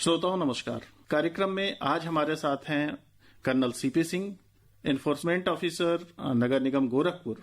श्रोताओं नमस्कार। कार्यक्रम में आज हमारे साथ हैं colonel CP Singh, enforcement officer, Nagar Nigam Gorakhpur.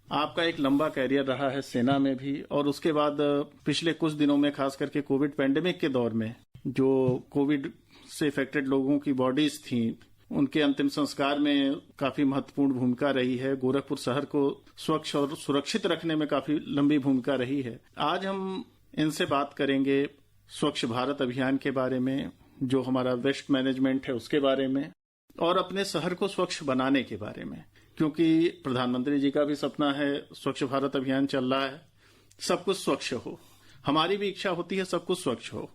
आपका एक लंबा कैरियर रहा है सेना में भी, और उसके बाद पिछले कुछ दिनों में खास करके कोविड पैंडेमिक के दौर में जो कोविड से इफेक्टेड लोगों की बॉडीज थी उनके अंतिम संस्कार में काफी महत्वपूर्ण भूमिका रही है। गोरखपुर शहर को स्वच्छ और सुरक्षित रखने में काफी लंबी भूमिका रही है। आज हम इनसे बात करेंगे स्वच्छ भारत अभियान के बारे में, जो हमारा वेस्ट मैनेजमेंट है उसके बारे में, और अपने शहर को स्वच्छ बनाने के बारे में, क्योंकि प्रधानमंत्री जी का भी सपना है, स्वच्छ भारत अभियान चल रहा है, सब कुछ स्वच्छ हो। हमारी भी इच्छा होती है सब कुछ स्वच्छ हो,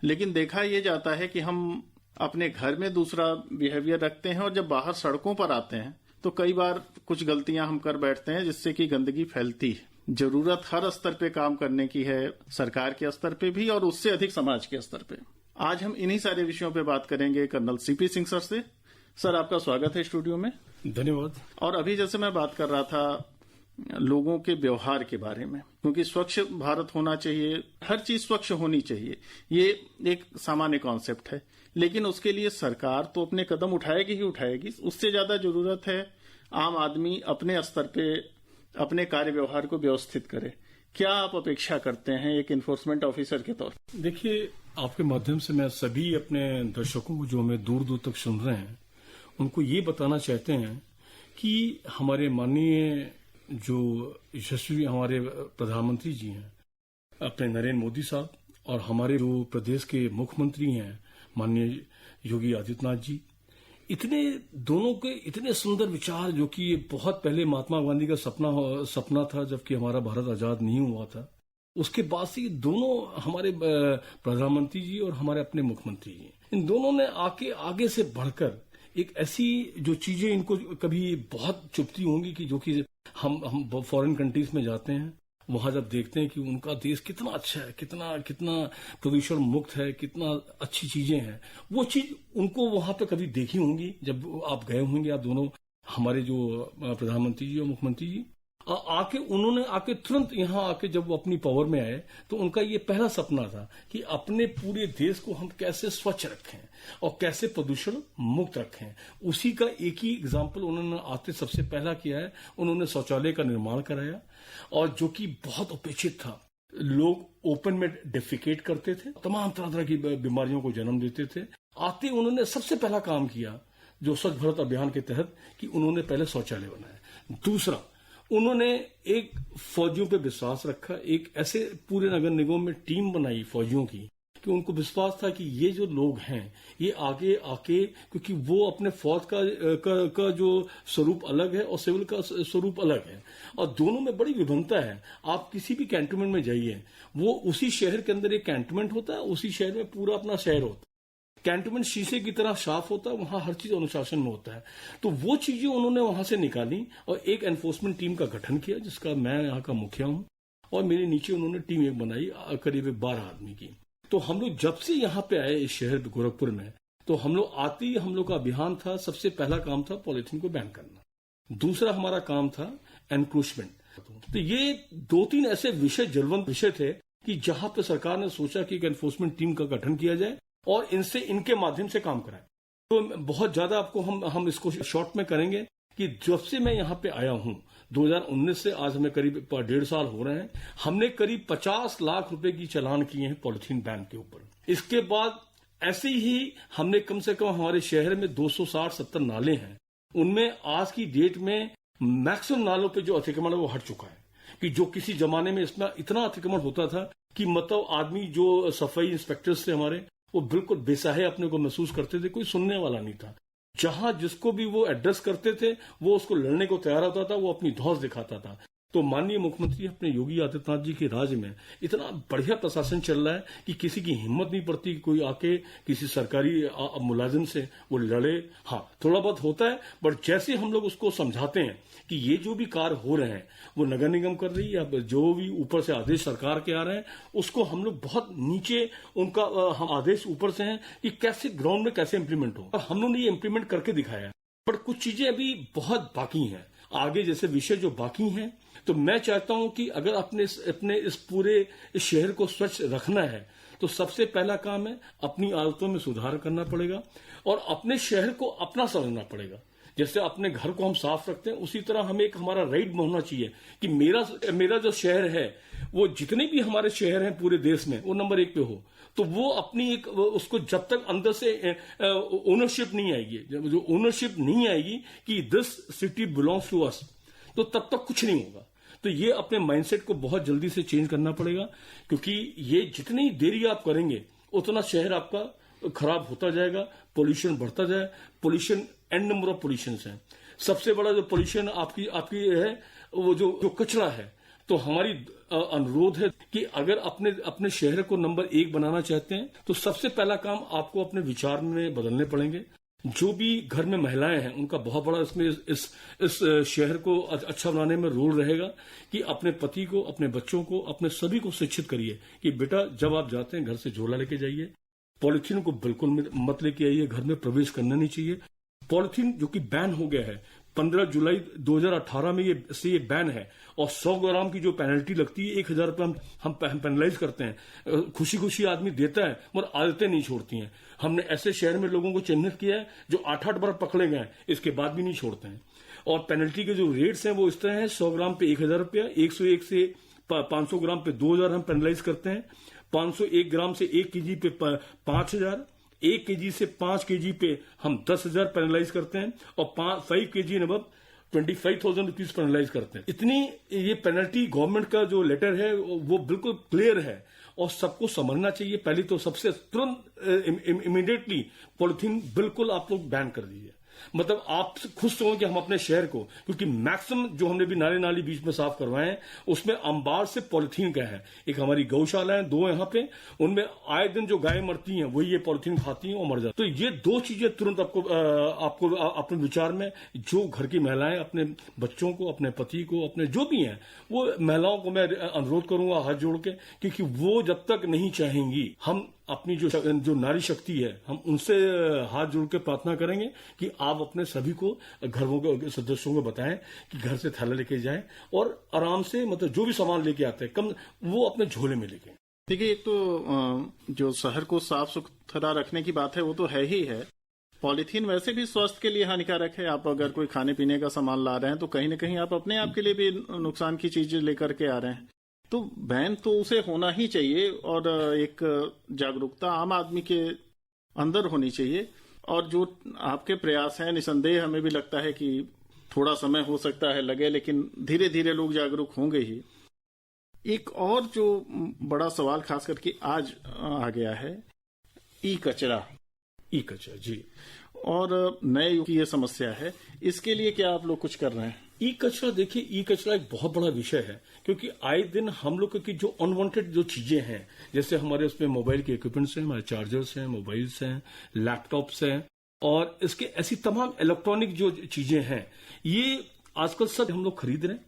लेकिन देखा यह जाता है कि हम अपने घर में दूसरा बिहेवियर रखते हैं और जब बाहर सड़कों पर आते हैं तो कई बार कुछ गलतियां हम कर बैठते हैं जिससे कि गंदगी फैलती है। जरूरत हर स्तर पे काम करने की है, सरकार के स्तर पे भी और उससे अधिक समाज के स्तर पे। आज हम इन्हीं सारे विषयों पे बात करेंगे कर्नल सीपी सिंह सर से। सर, आपका स्वागत है स्टूडियो में। धन्यवाद। और अभी जैसे मैं बात कर रहा था लोगों के व्यवहार के बारे में, क्योंकि स्वच्छ भारत होना चाहिए, हर चीज स्वच्छ होनी चाहिए, ये एक सामान्य कॉन्सेप्ट है, लेकिन उसके लिए सरकार तो अपने कदम उठाएगी ही उठाएगी। उससे ज्यादा जरूरत है आम आदमी अपने स्तर पे अपने कार्य व्यवहार को व्यवस्थित करे। क्या आप अपेक्षा करते हैं एक एनफोर्समेंट ऑफिसर के तौर? देखिए, आपके माध्यम से मैं सभी अपने दर्शकों को जो हमें दूर दूर तक सुन रहे हैं उनको ये बताना चाहते हैं कि हमारे माननीय जो यशस्वी हमारे प्रधानमंत्री जी हैं अपने नरेंद्र मोदी साहब, और हमारे जो प्रदेश के मुख्यमंत्री हैं माननीय योगी आदित्यनाथ जी, इतने दोनों के इतने सुंदर विचार, जो कि ये बहुत पहले महात्मा गांधी का सपना था जबकि हमारा भारत आजाद नहीं हुआ था। उसके बाद से दोनों हमारे प्रधानमंत्री जी और हमारे अपने मुख्यमंत्री जी, इन दोनों ने आगे से बढ़कर एक ऐसी जो चीजें इनको कभी बहुत चुभती होंगी कि जो कि हम फॉरेन कंट्रीज में जाते हैं, वहां जब देखते हैं कि उनका देश कितना अच्छा है, कितना प्रदूषण मुक्त है, कितना अच्छी चीजें हैं, वो चीज उनको वहां पे कभी देखी होंगी जब आप गए होंगे। आप दोनों हमारे जो प्रधानमंत्री जी और मुख्यमंत्री जी उन्होंने तुरंत यहाँ आके जब वो अपनी पावर में आए तो उनका ये पहला सपना था कि अपने पूरे देश को हम कैसे स्वच्छ रखें और कैसे प्रदूषण मुक्त रखें। उसी का एक ही एग्जाम्पल उन्होंने आते सबसे पहला किया है। उन्होंने शौचालय का निर्माण कराया, और जो कि बहुत अपेक्षित था। लोग ओपन में डेफिकेट करते थे, तमाम तरह की बीमारियों को जन्म देते थे। आते उन्होंने सबसे पहला काम किया जो स्वच्छ भारत अभियान के तहत कि उन्होंने पहले शौचालय बनाया। दूसरा, उन्होंने एक फौजियों पे विश्वास रखा, एक ऐसे पूरे नगर निगम में टीम बनाई फौजियों की कि उनको विश्वास था कि ये जो लोग हैं ये आगे आके, क्योंकि वो अपने फौज का जो स्वरूप अलग है और सिविल का स्वरूप अलग है, और दोनों में बड़ी विभिन्नता है। आप किसी भी कैंटोनमेंट में जाइए, वो उसी शहर के अंदर एक कैंटोनमेंट होता है, उसी शहर में पूरा अपना शहर होता है। कैंटोनमेंट शीशे की तरह साफ होता है, वहां हर चीज अनुशासन में होता है। तो वो चीजें उन्होंने वहां से निकाली और एक एनफोर्समेंट टीम का गठन किया, जिसका मैं यहाँ का मुखिया हूं, और मेरे नीचे उन्होंने टीम एक बनाई करीब 12 आदमी की। तो हम लोग जब से यहाँ पे आए इस शहर गोरखपुर में, तो हम लोग आते ही हम लोग का अभियान था, सबसे पहला काम था पॉलिथीन को बैन करना। दूसरा हमारा काम था एनक्रोचमेंट। तो ये 2-3 ऐसे विषय ज्वलंत विषय थे कि जहां पे सरकार ने सोचा कि एक एनफोर्समेंट टीम का गठन किया जाए और इनके माध्यम से काम कराएं। तो बहुत ज्यादा आपको हम इसको शॉर्ट में करेंगे कि जब से मैं यहाँ पे आया हूँ 2019 से आज हमें करीब 1.5 साल हो रहे हैं, हमने करीब 50 लाख रुपए की चालान किए हैं पॉलिथीन बैन के ऊपर। इसके बाद ऐसे ही हमने कम से कम हमारे शहर में 260-70 नाले हैं, उनमें आज की डेट में मैक्सिमम नालों पे जो अतिक्रमण है वो हट चुका है। कि जो किसी जमाने में इसमें इतना अतिक्रमण होता था कि मतलब आदमी जो सफाई इंस्पेक्टर्स थे हमारे, वो बिल्कुल बेसहाय अपने को महसूस करते थे, कोई सुनने वाला नहीं था। जहां जिसको भी वो एड्रेस करते थे वो उसको लड़ने को तैयार होता था, वो अपनी धौंस दिखाता था। तो माननीय मुख्यमंत्री अपने योगी आदित्यनाथ जी के राज में इतना बढ़िया प्रशासन चल रहा है कि किसी की हिम्मत नहीं पड़ती कि कोई आके किसी सरकारी मुलाजिम से वो लड़े। हाँ, थोड़ा बहुत होता है, बट जैसे हम लोग उसको समझाते हैं कि ये जो भी कार्य हो रहे हैं वो नगर निगम कर रही है या जो भी ऊपर से आदेश सरकार के आ रहे हैं, उसको हम लोग बहुत नीचे उनका हम आदेश ऊपर से हैं कि कैसे ग्राउंड में कैसे इंप्लीमेंट हो, और हम लोगों ने ये इंप्लीमेंट करके दिखाया है। बट कुछ चीजें अभी बहुत बाकी हैं, आगे जैसे विषय जो बाकी हैं। तो मैं चाहता हूं कि अगर अपने इस पूरे शहर को स्वच्छ रखना है तो सबसे पहला काम है अपनी आदतों में सुधार करना पड़ेगा और अपने शहर को अपना समझना पड़ेगा। जैसे अपने घर को हम साफ रखते हैं उसी तरह हमें एक हमारा राइट होना चाहिए कि मेरा जो शहर है वो जितने भी हमारे शहर हैं पूरे देश में वो नंबर 1 पे हो। तो वो अपनी एक उसको जब तक अंदर से ओनरशिप नहीं आएगी, जो ओनरशिप नहीं आएगी कि this city belongs to us, तो तब तक कुछ नहीं होगा। तो ये अपने माइंडसेट को बहुत जल्दी से चेंज करना पड़ेगा, क्योंकि ये जितनी देरी आप करेंगे उतना शहर आपका खराब होता जाएगा, पोल्यूशन बढ़ता जाए। Pollution and number of pollution है। सबसे बड़ा जो पोल्यूशन आपकी है वो जो कचरा है। तो हमारी अनुरोध है कि अगर अपने शहर को नंबर 1 बनाना चाहते हैं तो सबसे पहला काम आपको अपने विचार में बदलने पड़ेंगे। जो भी घर में महिलाएं हैं उनका बहुत बड़ा इसमें इस शहर को अच्छा बनाने में रोल रहेगा कि अपने पति को, अपने बच्चों को, अपने सभी को शिक्षित करिए कि बेटा जब आप जाते हैं घर से झोला लेके जाइए, पॉलिथीन को बिल्कुल मत लेके आइए, घर में प्रवेश करना नहीं चाहिए। पॉलिथीन जो कि बैन हो गया है 15 जुलाई 2018 में ये बैन है और 100 ग्राम की जो पेनल्टी लगती है 1000 रुपये हम पेनलाइज करते हैं। खुशी खुशी आदमी देता है मगर आदतें नहीं छोड़ती हैं। हमने ऐसे शहर में लोगों को चिन्हित किया है जो 8-8 बार पकड़े गए इसके बाद भी नहीं छोड़ते हैं। और पेनल्टी के जो रेट्स हैं वो इस तरह है, 100 ग्राम पे 1000 रुपया, 101 से 500 ग्राम पे 2000 हम पेनलाइज करते हैं, 501 ग्राम से 1 केजी पे 5000, 1 केजी से 5 केजी पे हम 10,000 पेनलाइज करते हैं और 5 केजी नबब 25,000 रुपीज पेनलाइज करते हैं। इतनी ये पेनल्टी गवर्नमेंट का जो लेटर है वो बिल्कुल क्लियर है और सबको समझना चाहिए। पहले तो सबसे तुरंत इमीडिएटली पॉलिथीन बिल्कुल आप लोग बैन कर दीजिए। मतलब आप खुद सोचें कि हम अपने शहर को, क्योंकि मैक्सिमम जो हमने भी नाले नाली बीच में साफ करवाए हैं उसमें अंबार से पॉलिथीन का है। एक हमारी गौशाला है 2 यहाँ पे, उनमें आए दिन जो गायें मरती हैं वही ये पॉलिथीन खाती हैं और मर जाती हैं। तो ये 2 चीजें तुरंत आपको अपने विचार में, जो घर की महिलाएं अपने बच्चों को, अपने पति को, अपने जो भी हैं वो महिलाओं को मैं अनुरोध करूंगा हाथ जोड़ के, क्योंकि वो जब तक नहीं चाहेंगी हम अपनी जो नारी शक्ति है हम उनसे हाथ जोड़ के प्रार्थना करेंगे कि आप अपने सभी को घरों के सदस्यों को बताएं कि घर से थैला लेके जाएं और आराम से, मतलब जो भी सामान लेके आते हैं कम वो अपने झोले में लेके। देखिए, एक तो जो शहर को साफ सुथरा रखने की बात है वो तो है ही है। पॉलीथीन वैसे भी स्वास्थ्य के लिए हानिकारक है। आप अगर कोई खाने पीने का सामान ला रहे हैं तो कहीं ना कहीं आप अपने आप के लिए भी नुकसान की चीजें लेकर के आ रहे हैं। तो बैन तो उसे होना ही चाहिए और एक जागरूकता आम आदमी के अंदर होनी चाहिए। और जो आपके प्रयास हैं, निसंदेह हमें भी लगता है कि थोड़ा समय हो सकता है लगे, लेकिन धीरे धीरे लोग जागरूक होंगे ही। एक और जो बड़ा सवाल खास करके आज आ गया है, ई कचरा जी, और नए युग की ये समस्या है, इसके लिए क्या आप लोग कुछ कर रहे हैं? ई कचरा, देखिए ई कचरा एक बहुत बड़ा विषय है, क्योंकि आए दिन हम लोग की जो अनवांटेड जो चीजें हैं, जैसे हमारे उसमें मोबाइल के इक्विपमेंट्स हैं, हमारे चार्जर्स हैं, मोबाइल्स हैं, लैपटॉप्स हैं और इसके ऐसी तमाम इलेक्ट्रॉनिक जो चीजें हैं, ये आजकल सब हम लोग खरीद रहे हैं।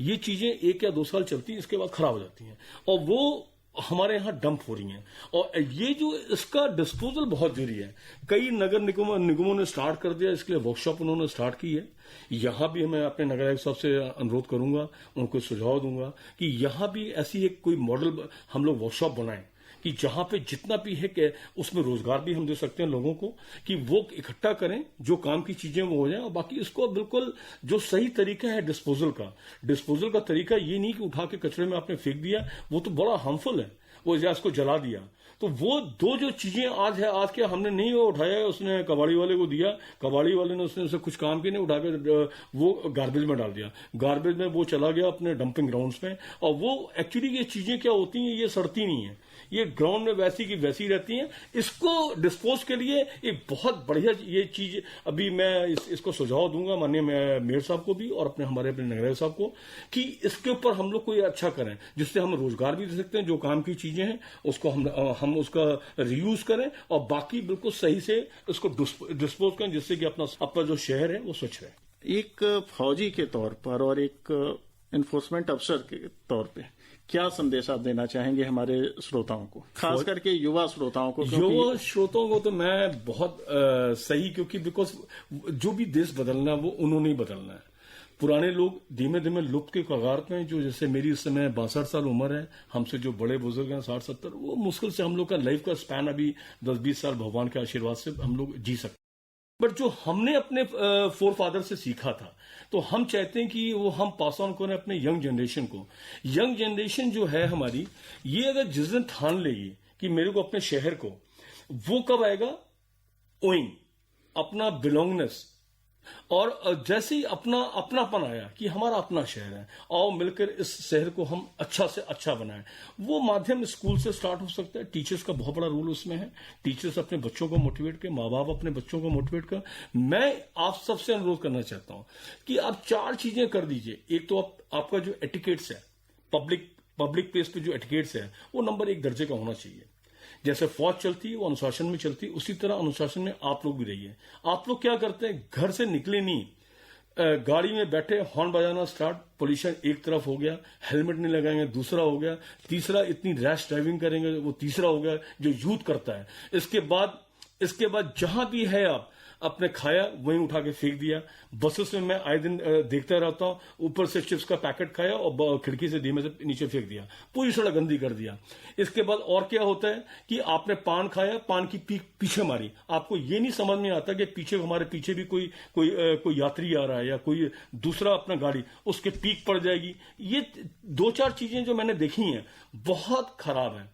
ये चीजें 1 या 2 साल चलती हैं, इसके बाद खराब हो जाती हैं और वो हमारे यहाँ डंप हो रही हैं। और ये जो इसका डिस्पोजल बहुत जरूरी है। कई नगर निगमों ने स्टार्ट कर दिया, इसके लिए वर्कशॉप उन्होंने स्टार्ट की है। यहाँ भी मैं अपने नगर आयुक्त साहब से अनुरोध करूंगा, उनको सुझाव दूंगा कि यहाँ भी ऐसी एक कोई मॉडल हम लोग वर्कशॉप बनाएं कि जहां पे जितना भी है कि उसमें रोजगार भी हम दे सकते हैं लोगों को, कि वो इकट्ठा करें, जो काम की चीजें वो हो जाए। और बाकी इसको बिल्कुल जो सही तरीका है डिस्पोजल का तरीका ये नहीं कि उठा के कचरे में आपने फेंक दिया, वो तो बड़ा हार्मफुल है, वो या इसको जला दिया। तो वो 2 जो चीजें आज के हमने नहीं वो उठाया, उसने कबाड़ी वाले को दिया, कबाड़ी वाले ने उसने कुछ काम की नहीं, उठा के वो गार्बेज में डाल दिया, गार्बेज में वो चला गया अपने डंपिंग ग्राउंड्स में। और वो एक्चुअली ये चीजें क्या होती हैं, ये सड़ती नहीं है, ये ग्राउंड में वैसी की वैसी रहती हैं। इसको डिस्पोज के लिए एक बहुत बढ़िया ये चीज अभी मैं इसको सुझाव दूंगा माननीय मेयर साहब को भी और अपने नगर साहब को, कि इसके ऊपर हम लोग कोई अच्छा करें जिससे हम रोजगार भी दे सकते हैं। जो काम की चीजें हैं उसको हम उसका रीयूज करें और बाकी बिल्कुल सही से इसको डिस्पोज करें, जिससे कि अपना जो शहर है वो स्वच्छ रहे। एक फौजी के तौर पर और एक एनफोर्समेंट अफसर के तौर पे क्या संदेश आप देना चाहेंगे हमारे श्रोताओं को, खास करके युवा श्रोताओं को? युवा श्रोताओं को तो मैं बहुत सही, क्योंकि बिकॉज जो भी देश बदलना है वो उन्होंने ही बदलना है। पुराने लोग धीमे धीमे लुप्त के कगार पे हैं। जो जैसे मेरी इस समय 62 साल उम्र है, हमसे जो बड़े बुजुर्ग हैं 60-70, वो मुश्किल से हम लोग का लाइफ का स्पैन अभी 10-20 साल भगवान के आशीर्वाद से हम लोग जी सकते हैं। बट जो हमने अपने फोर फादर से सीखा था, तो हम चाहते हैं कि वो हम पास ऑन करें अपने यंग जनरेशन को। यंग जनरेशन जो है हमारी, ये अगर जिस दिन ठान लेगी कि मेरे को अपने शहर को, वो कब आएगा? ओइंग, अपना बिलोंगनेस, और जैसे ही अपनापन आया कि हमारा अपना शहर है, आओ मिलकर इस शहर को हम अच्छा से अच्छा बनाएं, वो माध्यम स्कूल से स्टार्ट हो सकता है। टीचर्स का बहुत बड़ा रोल उसमें है। टीचर्स अपने बच्चों को मोटिवेट करें, माँ बाप अपने बच्चों को मोटिवेट करें। मैं आप सबसे अनुरोध करना चाहता हूं कि आप 4 चीजें कर दीजिए। एक तो आपका जो एटिकेट्स है, पब्लिक प्लेस पे जो एटिकेट्स है, वो नंबर 1 दर्जे का होना चाहिए। जैसे फौज चलती है, वो अनुशासन में चलती है, उसी तरह अनुशासन में आप लोग भी रहिए। आप लोग क्या करते हैं, घर से निकले नहीं, गाड़ी में बैठे हॉर्न बजाना स्टार्ट, पोल्यूशन एक तरफ हो गया, हेलमेट नहीं लगाएंगे दूसरा हो गया, तीसरा इतनी रैश ड्राइविंग करेंगे वो तीसरा हो गया, जो यूथ करता है। इसके बाद जहां भी है आप अपने खाया वहीं उठा के फेंक दिया। बसेस में मैं आए दिन देखता रहता हूं, ऊपर से चिप्स का पैकेट खाया और खिड़की से धीमे से नीचे फेंक दिया, पूरी सड़क गंदी कर दिया। इसके बाद और क्या होता है कि आपने पान खाया, पान की पीछे मारी, आपको ये नहीं समझ में आता कि हमारे पीछे भी कोई यात्री आ रहा है या कोई दूसरा अपना गाड़ी, उसके पीक पड़ जाएगी। ये 2-4 चीजें जो मैंने देखी हैं बहुत खराब है।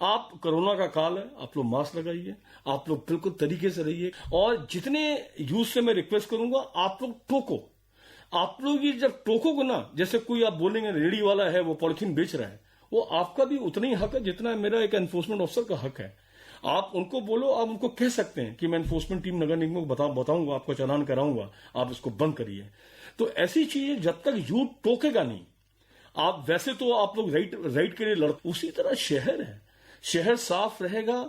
आप कोरोना का काल है, आप लोग मास्क लगाइए, आप लोग बिल्कुल तरीके से रहिए, और जितने यूथ से मैं रिक्वेस्ट करूंगा, आप लोग टोको। आप लोग ये जब टोकोगे ना, जैसे कोई आप बोलेंगे रेडी वाला है वो पॉलिथीन बेच रहा है, वो आपका भी उतना ही हक है जितना मेरा एक एनफोर्समेंट ऑफिसर का हक है। आप उनको बोलो, आप उनको कह सकते हैं कि मैं एनफोर्समेंट टीम नगर निगम को बताऊंगा, आपको चालान कराऊंगा, आप इसको बंद करिए। तो ऐसी चीजें जब तक यूथ टोकेगा नहीं, आप वैसे तो आप लोग राइट के लिए लड़ते, उसी तरह शहर है, शहर साफ रहेगा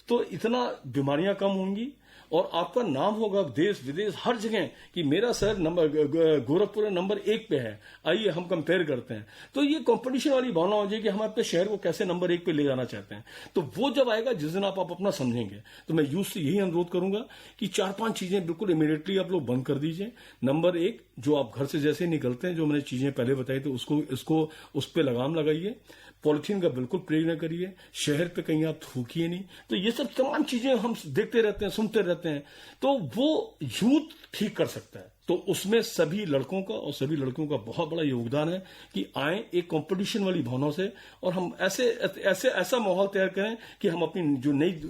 तो इतना बीमारियां कम होंगी और आपका नाम होगा देश विदेश हर जगह कि मेरा शहर गोरखपुर नंबर 1 पे है। आइए हम कंपेयर करते हैं, तो ये कंपटीशन वाली भावना हो जाए कि हम अपने शहर को कैसे नंबर 1 पे ले जाना चाहते हैं। तो वो जब आएगा जिस दिन आप अपना समझेंगे, तो मैं यूथ से यही अनुरोध करूंगा कि 4-5 चीजें बिल्कुल इमीडिएटली आप लोग बंद कर दीजिए। नंबर 1, जो आप घर से जैसे निकलते हैं, जो मैंने चीजें पहले बताई थी, उसको उस पर लगाम लगाइए। पॉलिथीन का बिल्कुल प्रयोग न करिए, शहर पे कहीं आप थूकिए नहीं। तो ये सब तमाम चीजें हम देखते रहते हैं, सुनते रहते हैं, तो वो यूथ ठीक कर सकता है। तो उसमें सभी लड़कों का और सभी लड़कियों का बहुत बड़ा योगदान है कि आए एक कंपटीशन वाली भावना से, और हम ऐसा माहौल तैयार करें कि हम अपनी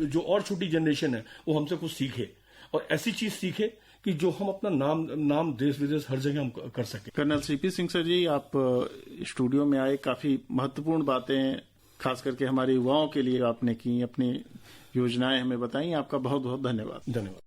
जो और छोटी जनरेशन है वो हमसे कुछ सीखे, और ऐसी चीज सीखे कि जो हम अपना नाम देश विदेश हर जगह हम कर सके। कर्नल सीपी सिंह सर जी, आप स्टूडियो में आए, काफी महत्वपूर्ण बातें खास करके हमारे युवाओं के लिए आपने की, अपनी योजनाएं हमें बताई। आपका बहुत बहुत धन्यवाद। धन्यवाद।